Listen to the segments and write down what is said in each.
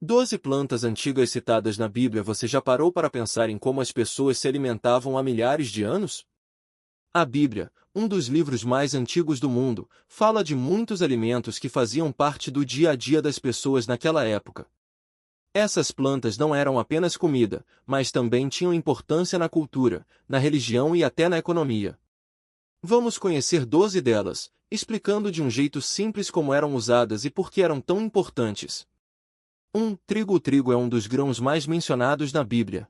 12 plantas antigas citadas na Bíblia. Você já parou para pensar em como as pessoas se alimentavam há milhares de anos? A Bíblia, um dos livros mais antigos do mundo, fala de muitos alimentos que faziam parte do dia a dia das pessoas naquela época. Essas plantas não eram apenas comida, mas também tinham importância na cultura, na religião e até na economia. Vamos conhecer 12 delas, explicando de um jeito simples como eram usadas e por que eram tão importantes. 1. Trigo. O trigo é um dos grãos mais mencionados na Bíblia.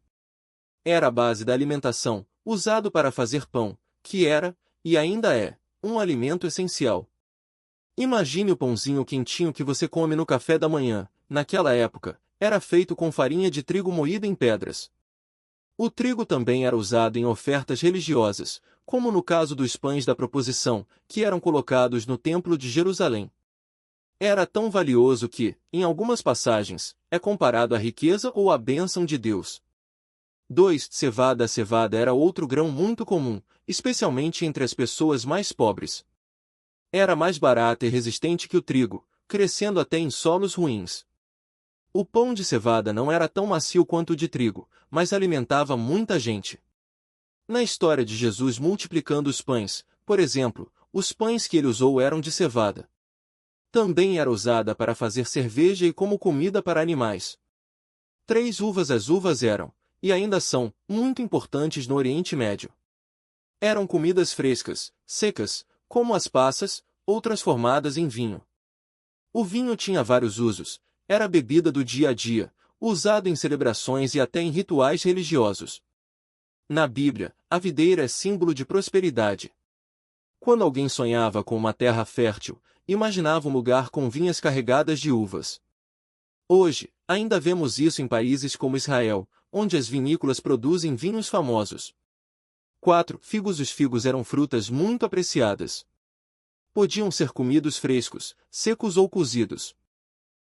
Era a base da alimentação, usado para fazer pão, que era, e ainda é, um alimento essencial. Imagine o pãozinho quentinho que você come no café da manhã. Naquela época, era feito com farinha de trigo moída em pedras. O trigo também era usado em ofertas religiosas, como no caso dos pães da proposição, que eram colocados no Templo de Jerusalém. Era tão valioso que, em algumas passagens, é comparado à riqueza ou à bênção de Deus. 2. Cevada. A cevada era outro grão muito comum, especialmente entre as pessoas mais pobres. Era mais barata e resistente que o trigo, crescendo até em solos ruins. O pão de cevada não era tão macio quanto o de trigo, mas alimentava muita gente. Na história de Jesus multiplicando os pães, por exemplo, os pães que ele usou eram de cevada. Também era usada para fazer cerveja e como comida para animais. 3. Uvas. As uvas eram, e ainda são, muito importantes no Oriente Médio. Eram comidas frescas, secas, como as passas, ou transformadas em vinho. O vinho tinha vários usos, era a bebida do dia a dia, usado em celebrações e até em rituais religiosos. Na Bíblia, a videira é símbolo de prosperidade. Quando alguém sonhava com uma terra fértil, imaginava um lugar com vinhas carregadas de uvas. Hoje, ainda vemos isso em países como Israel, onde as vinícolas produzem vinhos famosos. 4. Figos. Os figos eram frutas muito apreciadas. Podiam ser comidos frescos, secos ou cozidos.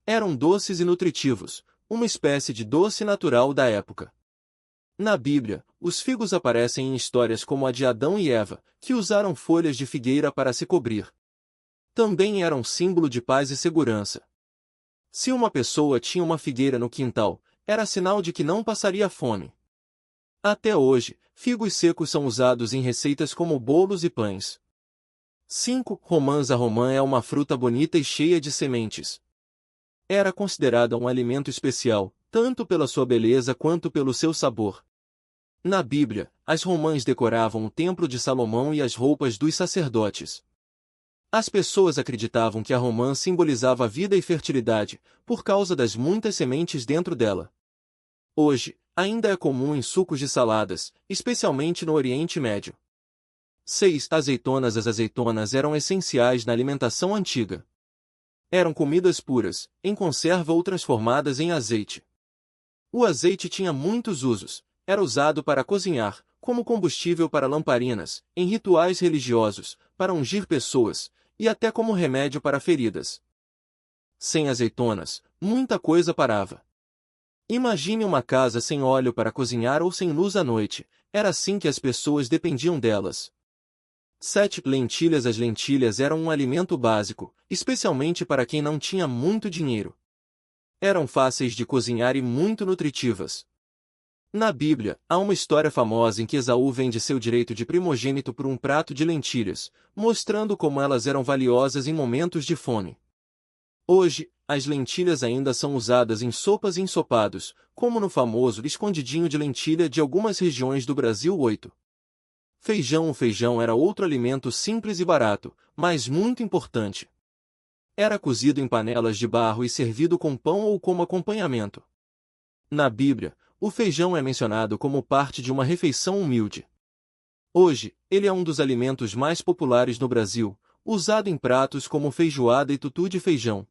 Eram doces e nutritivos, uma espécie de doce natural da época. Na Bíblia, os figos aparecem em histórias como a de Adão e Eva, que usaram folhas de figueira para se cobrir. Também eram símbolo de paz e segurança. Se uma pessoa tinha uma figueira no quintal, era sinal de que não passaria fome. Até hoje, figos secos são usados em receitas como bolos e pães. 5. Romãs. A romã é uma fruta bonita e cheia de sementes. Era considerada um alimento especial, tanto pela sua beleza quanto pelo seu sabor. Na Bíblia, as romãs decoravam o Templo de Salomão e as roupas dos sacerdotes. As pessoas acreditavam que a romã simbolizava vida e fertilidade, por causa das muitas sementes dentro dela. Hoje, ainda é comum em sucos de saladas, especialmente no Oriente Médio. 6. Azeitonas. As azeitonas eram essenciais na alimentação antiga. Eram comidas puras, em conserva ou transformadas em azeite. O azeite tinha muitos usos. Era usado para cozinhar, como combustível para lamparinas, em rituais religiosos, para ungir pessoas, e até como remédio para feridas. Sem azeitonas, muita coisa parava. Imagine uma casa sem óleo para cozinhar ou sem luz à noite, era assim que as pessoas dependiam delas. 7. Lentilhas. As lentilhas eram um alimento básico, especialmente para quem não tinha muito dinheiro. Eram fáceis de cozinhar e muito nutritivas. Na Bíblia, há uma história famosa em que Esaú vende seu direito de primogênito por um prato de lentilhas, mostrando como elas eram valiosas em momentos de fome. Hoje, as lentilhas ainda são usadas em sopas e ensopados, como no famoso escondidinho de lentilha de algumas regiões do Brasil. 8. Feijão. O feijão era outro alimento simples e barato, mas muito importante. Era cozido em panelas de barro e servido com pão ou como acompanhamento. Na Bíblia, o feijão é mencionado como parte de uma refeição humilde. Hoje, ele é um dos alimentos mais populares no Brasil, usado em pratos como feijoada e tutu de feijão.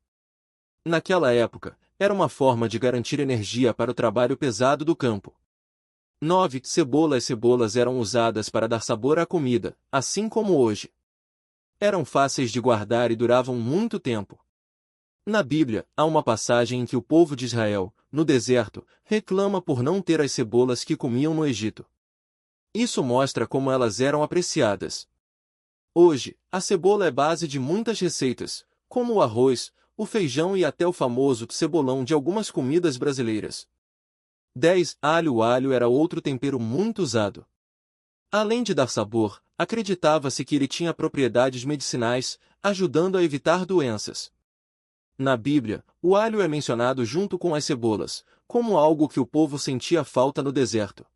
Naquela época, era uma forma de garantir energia para o trabalho pesado do campo. 9. Cebola. As cebolas eram usadas para dar sabor à comida, assim como hoje. Eram fáceis de guardar e duravam muito tempo. Na Bíblia, há uma passagem em que o povo de Israel, no deserto, reclama por não ter as cebolas que comiam no Egito. Isso mostra como elas eram apreciadas. Hoje, a cebola é base de muitas receitas, como o arroz, o feijão e até o famoso cebolão de algumas comidas brasileiras. 10. Alho. O alho era outro tempero muito usado. Além de dar sabor, acreditava-se que ele tinha propriedades medicinais, ajudando a evitar doenças. Na Bíblia, o alho é mencionado junto com as cebolas, como algo que o povo sentia falta no deserto.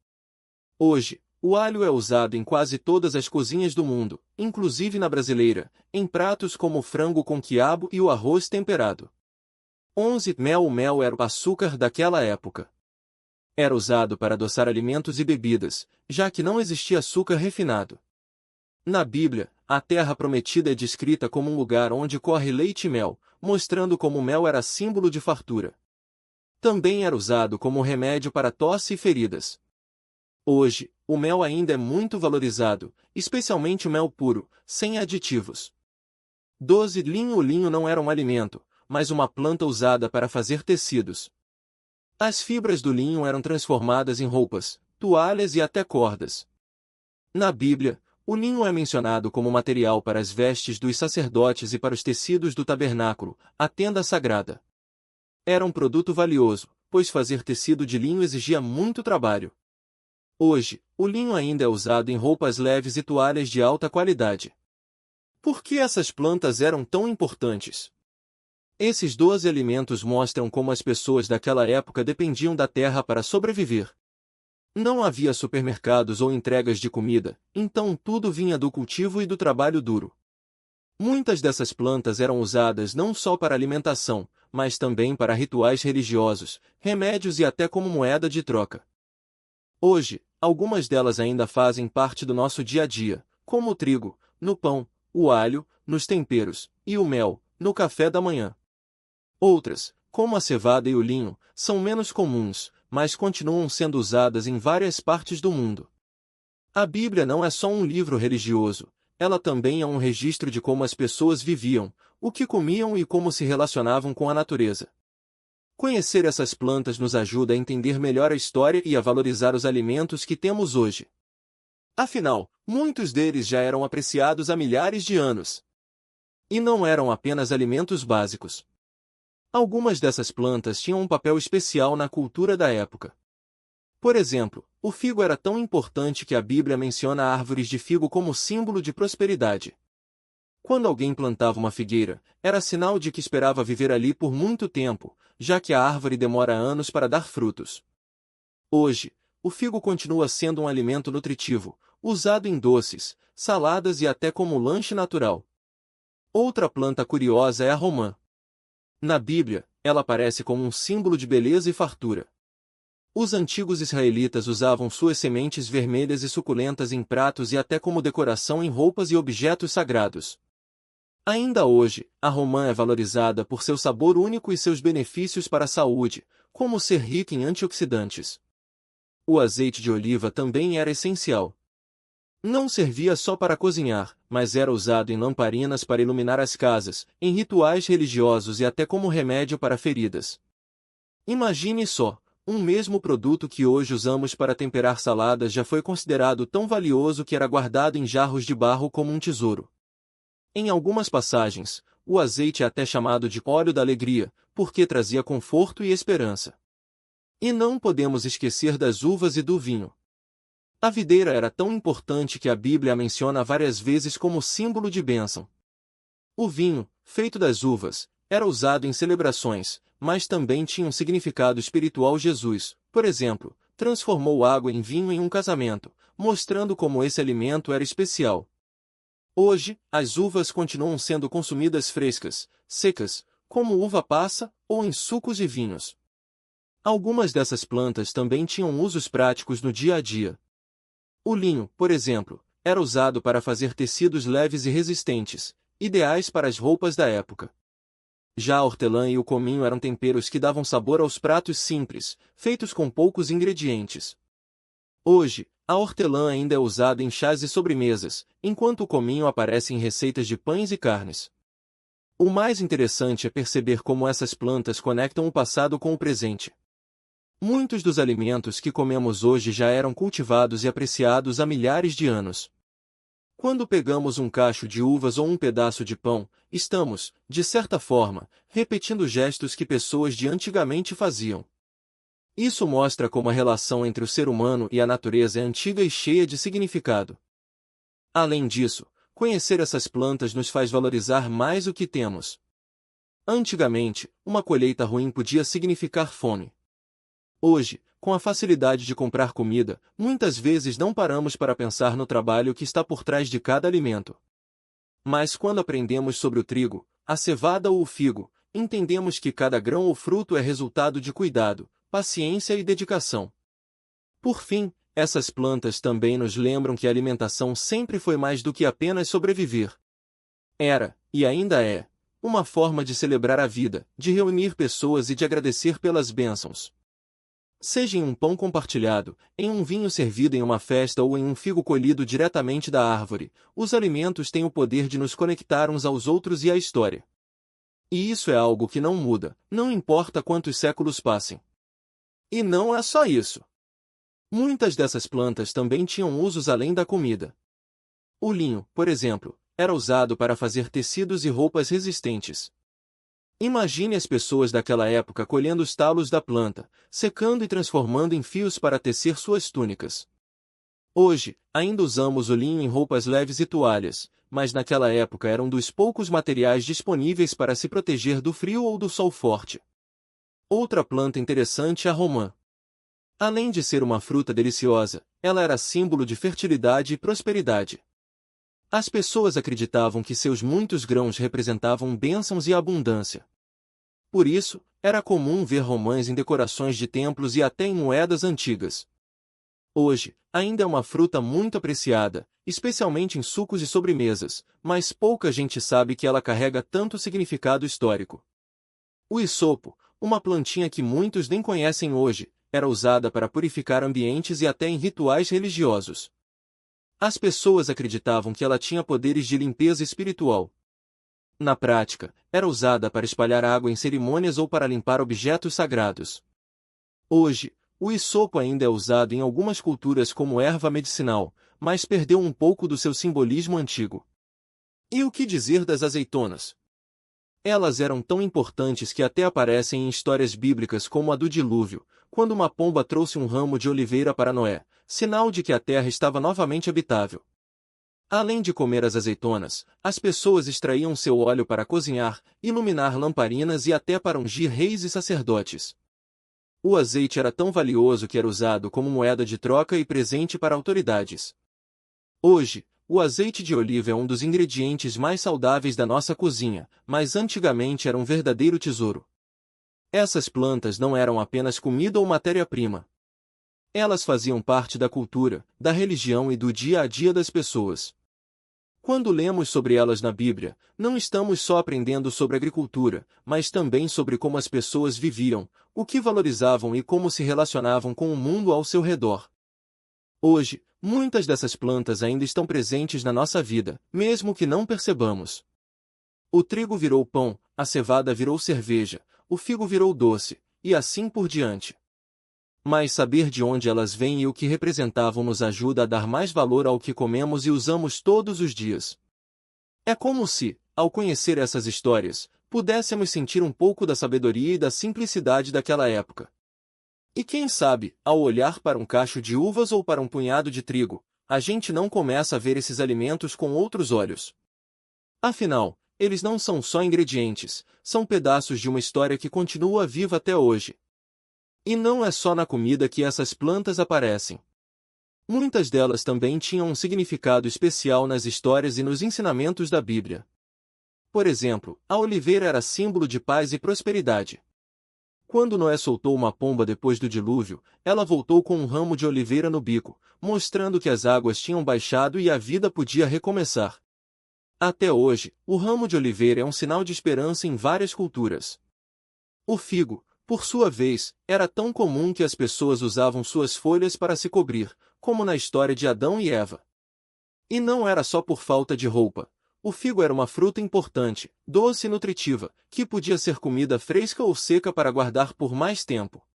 Hoje, o alho é usado em quase todas as cozinhas do mundo, inclusive na brasileira, em pratos como o frango com quiabo e o arroz temperado. 11. Mel. O mel era o açúcar daquela época. Era usado para adoçar alimentos e bebidas, já que não existia açúcar refinado. Na Bíblia, a Terra Prometida é descrita como um lugar onde corre leite e mel, mostrando como o mel era símbolo de fartura. Também era usado como remédio para tosse e feridas. Hoje, o mel ainda é muito valorizado, especialmente o mel puro, sem aditivos. 12. Linho. O linho não era um alimento, mas uma planta usada para fazer tecidos. As fibras do linho eram transformadas em roupas, toalhas e até cordas. Na Bíblia, o linho é mencionado como material para as vestes dos sacerdotes e para os tecidos do tabernáculo, a tenda sagrada. Era um produto valioso, pois fazer tecido de linho exigia muito trabalho. Hoje, o linho ainda é usado em roupas leves e toalhas de alta qualidade. Por que essas plantas eram tão importantes? Esses 12 alimentos mostram como as pessoas daquela época dependiam da terra para sobreviver. Não havia supermercados ou entregas de comida, então tudo vinha do cultivo e do trabalho duro. Muitas dessas plantas eram usadas não só para alimentação, mas também para rituais religiosos, remédios e até como moeda de troca. Hoje, algumas delas ainda fazem parte do nosso dia a dia, como o trigo, no pão, o alho, nos temperos, e o mel, no café da manhã. Outras, como a cevada e o linho, são menos comuns, mas continuam sendo usadas em várias partes do mundo. A Bíblia não é só um livro religioso, ela também é um registro de como as pessoas viviam, o que comiam e como se relacionavam com a natureza. Conhecer essas plantas nos ajuda a entender melhor a história e a valorizar os alimentos que temos hoje. Afinal, muitos deles já eram apreciados há milhares de anos. E não eram apenas alimentos básicos. Algumas dessas plantas tinham um papel especial na cultura da época. Por exemplo, o figo era tão importante que a Bíblia menciona árvores de figo como símbolo de prosperidade. Quando alguém plantava uma figueira, era sinal de que esperava viver ali por muito tempo, já que a árvore demora anos para dar frutos. Hoje, o figo continua sendo um alimento nutritivo, usado em doces, saladas e até como lanche natural. Outra planta curiosa é a romã. Na Bíblia, ela aparece como um símbolo de beleza e fartura. Os antigos israelitas usavam suas sementes vermelhas e suculentas em pratos e até como decoração em roupas e objetos sagrados. Ainda hoje, a romã é valorizada por seu sabor único e seus benefícios para a saúde, como ser rica em antioxidantes. O azeite de oliva também era essencial. Não servia só para cozinhar, mas era usado em lamparinas para iluminar as casas, em rituais religiosos e até como remédio para feridas. Imagine só, um mesmo produto que hoje usamos para temperar saladas já foi considerado tão valioso que era guardado em jarros de barro como um tesouro. Em algumas passagens, o azeite é até chamado de óleo da alegria, porque trazia conforto e esperança. E não podemos esquecer das uvas e do vinho. A videira era tão importante que a Bíblia a menciona várias vezes como símbolo de bênção. O vinho, feito das uvas, era usado em celebrações, mas também tinha um significado espiritual. Jesus, por exemplo, transformou água em vinho em um casamento, mostrando como esse alimento era especial. Hoje, as uvas continuam sendo consumidas frescas, secas, como uva passa, ou em sucos e vinhos. Algumas dessas plantas também tinham usos práticos no dia a dia. O linho, por exemplo, era usado para fazer tecidos leves e resistentes, ideais para as roupas da época. Já a hortelã e o cominho eram temperos que davam sabor aos pratos simples, feitos com poucos ingredientes. Hoje, a hortelã ainda é usada em chás e sobremesas, enquanto o cominho aparece em receitas de pães e carnes. O mais interessante é perceber como essas plantas conectam o passado com o presente. Muitos dos alimentos que comemos hoje já eram cultivados e apreciados há milhares de anos. Quando pegamos um cacho de uvas ou um pedaço de pão, estamos, de certa forma, repetindo gestos que pessoas de antigamente faziam. Isso mostra como a relação entre o ser humano e a natureza é antiga e cheia de significado. Além disso, conhecer essas plantas nos faz valorizar mais o que temos. Antigamente, uma colheita ruim podia significar fome. Hoje, com a facilidade de comprar comida, muitas vezes não paramos para pensar no trabalho que está por trás de cada alimento. Mas quando aprendemos sobre o trigo, a cevada ou o figo, entendemos que cada grão ou fruto é resultado de cuidado, paciência e dedicação. Por fim, essas plantas também nos lembram que a alimentação sempre foi mais do que apenas sobreviver. Era, e ainda é, uma forma de celebrar a vida, de reunir pessoas e de agradecer pelas bênçãos. Seja em um pão compartilhado, em um vinho servido em uma festa ou em um figo colhido diretamente da árvore, os alimentos têm o poder de nos conectar uns aos outros e à história. E isso é algo que não muda, não importa quantos séculos passem. E não é só isso. Muitas dessas plantas também tinham usos além da comida. O linho, por exemplo, era usado para fazer tecidos e roupas resistentes. Imagine as pessoas daquela época colhendo os talos da planta, secando e transformando em fios para tecer suas túnicas. Hoje, ainda usamos o linho em roupas leves e toalhas, mas naquela época era um dos poucos materiais disponíveis para se proteger do frio ou do sol forte. Outra planta interessante é a romã. Além de ser uma fruta deliciosa, ela era símbolo de fertilidade e prosperidade. As pessoas acreditavam que seus muitos grãos representavam bênçãos e abundância. Por isso, era comum ver romãs em decorações de templos e até em moedas antigas. Hoje, ainda é uma fruta muito apreciada, especialmente em sucos e sobremesas, mas pouca gente sabe que ela carrega tanto significado histórico. O isopo, uma plantinha que muitos nem conhecem hoje, era usada para purificar ambientes e até em rituais religiosos. As pessoas acreditavam que ela tinha poderes de limpeza espiritual. Na prática, era usada para espalhar água em cerimônias ou para limpar objetos sagrados. Hoje, o isopo ainda é usado em algumas culturas como erva medicinal, mas perdeu um pouco do seu simbolismo antigo. E o que dizer das azeitonas? Elas eram tão importantes que até aparecem em histórias bíblicas como a do dilúvio, quando uma pomba trouxe um ramo de oliveira para Noé, sinal de que a terra estava novamente habitável. Além de comer as azeitonas, as pessoas extraíam seu óleo para cozinhar, iluminar lamparinas e até para ungir reis e sacerdotes. O azeite era tão valioso que era usado como moeda de troca e presente para autoridades. Hoje, o azeite de oliva é um dos ingredientes mais saudáveis da nossa cozinha, mas antigamente era um verdadeiro tesouro. Essas plantas não eram apenas comida ou matéria-prima. Elas faziam parte da cultura, da religião e do dia a dia das pessoas. Quando lemos sobre elas na Bíblia, não estamos só aprendendo sobre agricultura, mas também sobre como as pessoas viviam, o que valorizavam e como se relacionavam com o mundo ao seu redor. Hoje, muitas dessas plantas ainda estão presentes na nossa vida, mesmo que não percebamos. O trigo virou pão, a cevada virou cerveja, o figo virou doce, e assim por diante. Mas saber de onde elas vêm e o que representavam nos ajuda a dar mais valor ao que comemos e usamos todos os dias. É como se, ao conhecer essas histórias, pudéssemos sentir um pouco da sabedoria e da simplicidade daquela época. E quem sabe, ao olhar para um cacho de uvas ou para um punhado de trigo, a gente não começa a ver esses alimentos com outros olhos. Afinal, eles não são só ingredientes, são pedaços de uma história que continua viva até hoje. E não é só na comida que essas plantas aparecem. Muitas delas também tinham um significado especial nas histórias e nos ensinamentos da Bíblia. Por exemplo, a oliveira era símbolo de paz e prosperidade. Quando Noé soltou uma pomba depois do dilúvio, ela voltou com um ramo de oliveira no bico, mostrando que as águas tinham baixado e a vida podia recomeçar. Até hoje, o ramo de oliveira é um sinal de esperança em várias culturas. O figo, por sua vez, era tão comum que as pessoas usavam suas folhas para se cobrir, como na história de Adão e Eva. E não era só por falta de roupa. O figo era uma fruta importante, doce e nutritiva, que podia ser comida fresca ou seca para guardar por mais tempo.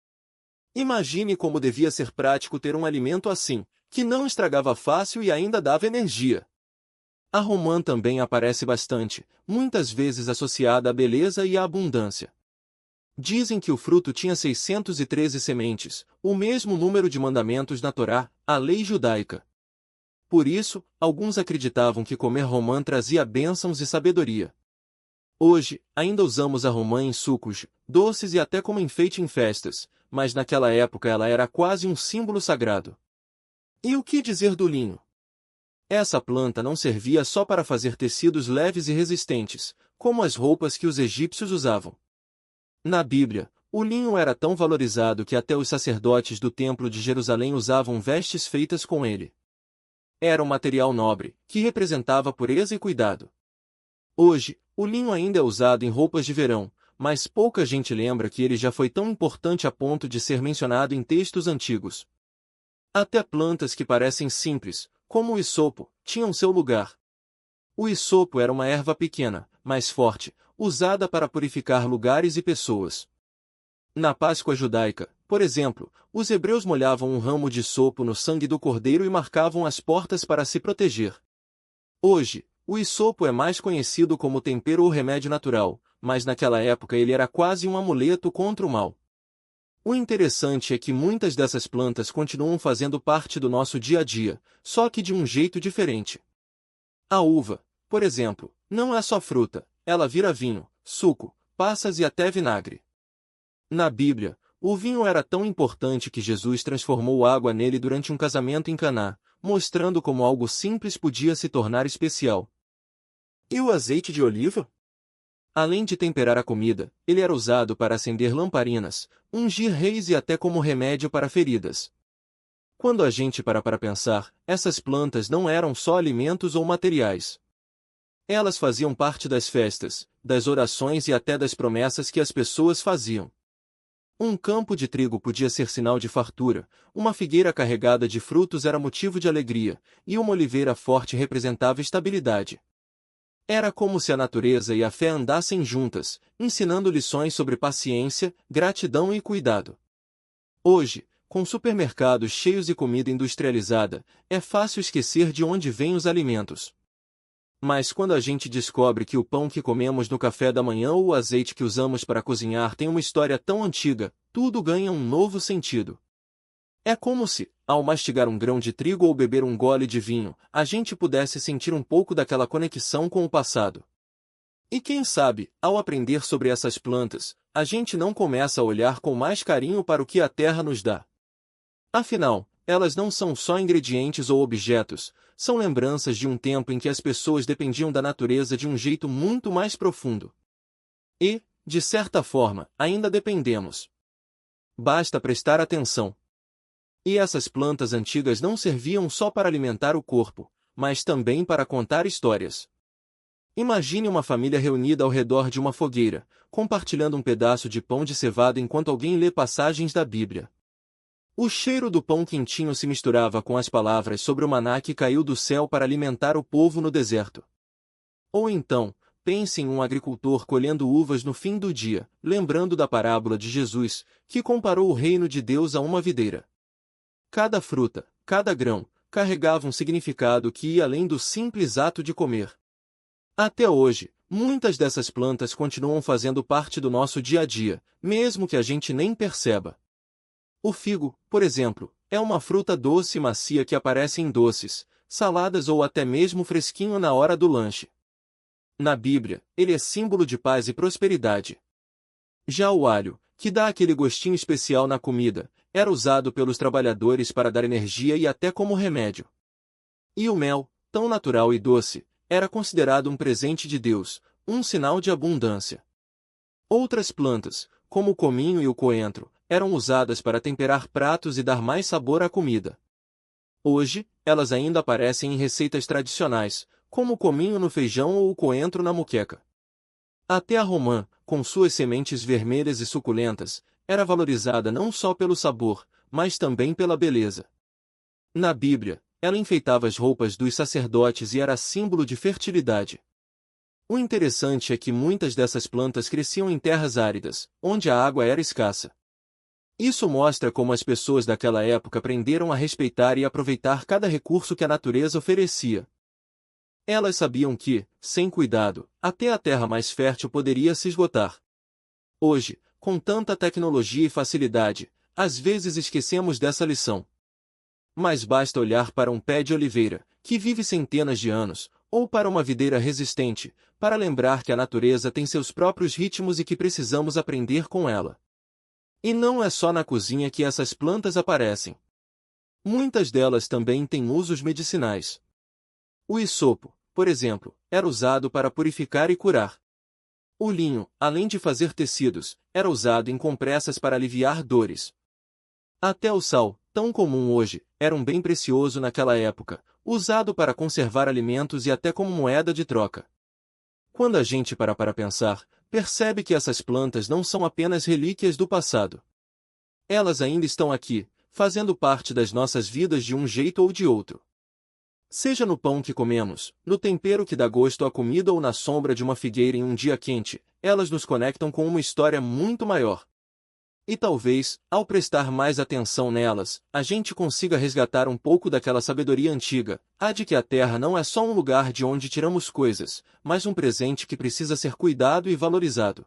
Imagine como devia ser prático ter um alimento assim, que não estragava fácil e ainda dava energia. A romã também aparece bastante, muitas vezes associada à beleza e à abundância. Dizem que o fruto tinha 613 sementes, o mesmo número de mandamentos na Torá, a lei judaica. Por isso, alguns acreditavam que comer romã trazia bênçãos e sabedoria. Hoje, ainda usamos a romã em sucos, doces e até como enfeite em festas, mas naquela época ela era quase um símbolo sagrado. E o que dizer do linho? Essa planta não servia só para fazer tecidos leves e resistentes, como as roupas que os egípcios usavam. Na Bíblia, o linho era tão valorizado que até os sacerdotes do Templo de Jerusalém usavam vestes feitas com ele. Era um material nobre, que representava pureza e cuidado. Hoje, o linho ainda é usado em roupas de verão, mas pouca gente lembra que ele já foi tão importante a ponto de ser mencionado em textos antigos. Até plantas que parecem simples, como o isopo, tinham seu lugar. O isopo era uma erva pequena, mas forte, usada para purificar lugares e pessoas. Na Páscoa judaica, por exemplo, os hebreus molhavam um ramo de isopo no sangue do cordeiro e marcavam as portas para se proteger. Hoje, o isopo é mais conhecido como tempero ou remédio natural, mas naquela época ele era quase um amuleto contra o mal. O interessante é que muitas dessas plantas continuam fazendo parte do nosso dia a dia, só que de um jeito diferente. A uva, por exemplo, não é só fruta, ela vira vinho, suco, passas e até vinagre. Na Bíblia, o vinho era tão importante que Jesus transformou água nele durante um casamento em Caná, mostrando como algo simples podia se tornar especial. E o azeite de oliva? Além de temperar a comida, ele era usado para acender lamparinas, ungir reis e até como remédio para feridas. Quando a gente para pensar, essas plantas não eram só alimentos ou materiais. Elas faziam parte das festas, das orações e até das promessas que as pessoas faziam. Um campo de trigo podia ser sinal de fartura, uma figueira carregada de frutos era motivo de alegria, e uma oliveira forte representava estabilidade. Era como se a natureza e a fé andassem juntas, ensinando lições sobre paciência, gratidão e cuidado. Hoje, com supermercados cheios de comida industrializada, é fácil esquecer de onde vêm os alimentos. Mas quando a gente descobre que o pão que comemos no café da manhã ou o azeite que usamos para cozinhar tem uma história tão antiga, tudo ganha um novo sentido. É como se, ao mastigar um grão de trigo ou beber um gole de vinho, a gente pudesse sentir um pouco daquela conexão com o passado. E quem sabe, ao aprender sobre essas plantas, a gente não começa a olhar com mais carinho para o que a terra nos dá. Afinal, elas não são só ingredientes ou objetos, são lembranças de um tempo em que as pessoas dependiam da natureza de um jeito muito mais profundo. E, de certa forma, ainda dependemos. Basta prestar atenção. E essas plantas antigas não serviam só para alimentar o corpo, mas também para contar histórias. Imagine uma família reunida ao redor de uma fogueira, compartilhando um pedaço de pão de cevada enquanto alguém lê passagens da Bíblia. O cheiro do pão quentinho se misturava com as palavras sobre o maná que caiu do céu para alimentar o povo no deserto. Ou então, pense em um agricultor colhendo uvas no fim do dia, lembrando da parábola de Jesus, que comparou o reino de Deus a uma videira. Cada fruta, cada grão, carregava um significado que ia além do simples ato de comer. Até hoje, muitas dessas plantas continuam fazendo parte do nosso dia a dia, mesmo que a gente nem perceba. O figo, por exemplo, é uma fruta doce e macia que aparece em doces, saladas ou até mesmo fresquinho na hora do lanche. Na Bíblia, ele é símbolo de paz e prosperidade. Já o alho, que dá aquele gostinho especial na comida, era usado pelos trabalhadores para dar energia e até como remédio. E o mel, tão natural e doce, era considerado um presente de Deus, um sinal de abundância. Outras plantas, como o cominho e o coentro, eram usadas para temperar pratos e dar mais sabor à comida. Hoje, elas ainda aparecem em receitas tradicionais, como o cominho no feijão ou o coentro na moqueca. Até a romã, com suas sementes vermelhas e suculentas, era valorizada não só pelo sabor, mas também pela beleza. Na Bíblia, ela enfeitava as roupas dos sacerdotes e era símbolo de fertilidade. O interessante é que muitas dessas plantas cresciam em terras áridas, onde a água era escassa. Isso mostra como as pessoas daquela época aprenderam a respeitar e aproveitar cada recurso que a natureza oferecia. Elas sabiam que, sem cuidado, até a terra mais fértil poderia se esgotar. Hoje, com tanta tecnologia e facilidade, às vezes esquecemos dessa lição. Mas basta olhar para um pé de oliveira, que vive centenas de anos, ou para uma videira resistente, para lembrar que a natureza tem seus próprios ritmos e que precisamos aprender com ela. E não é só na cozinha que essas plantas aparecem. Muitas delas também têm usos medicinais. O hisopo, por exemplo, era usado para purificar e curar. O linho, além de fazer tecidos, era usado em compressas para aliviar dores. Até o sal, tão comum hoje, era um bem precioso naquela época, usado para conservar alimentos e até como moeda de troca. Quando a gente para pensar, percebe que essas plantas não são apenas relíquias do passado. Elas ainda estão aqui, fazendo parte das nossas vidas de um jeito ou de outro. Seja no pão que comemos, no tempero que dá gosto à comida ou na sombra de uma figueira em um dia quente, elas nos conectam com uma história muito maior. E talvez, ao prestar mais atenção nelas, a gente consiga resgatar um pouco daquela sabedoria antiga, a de que a terra não é só um lugar de onde tiramos coisas, mas um presente que precisa ser cuidado e valorizado.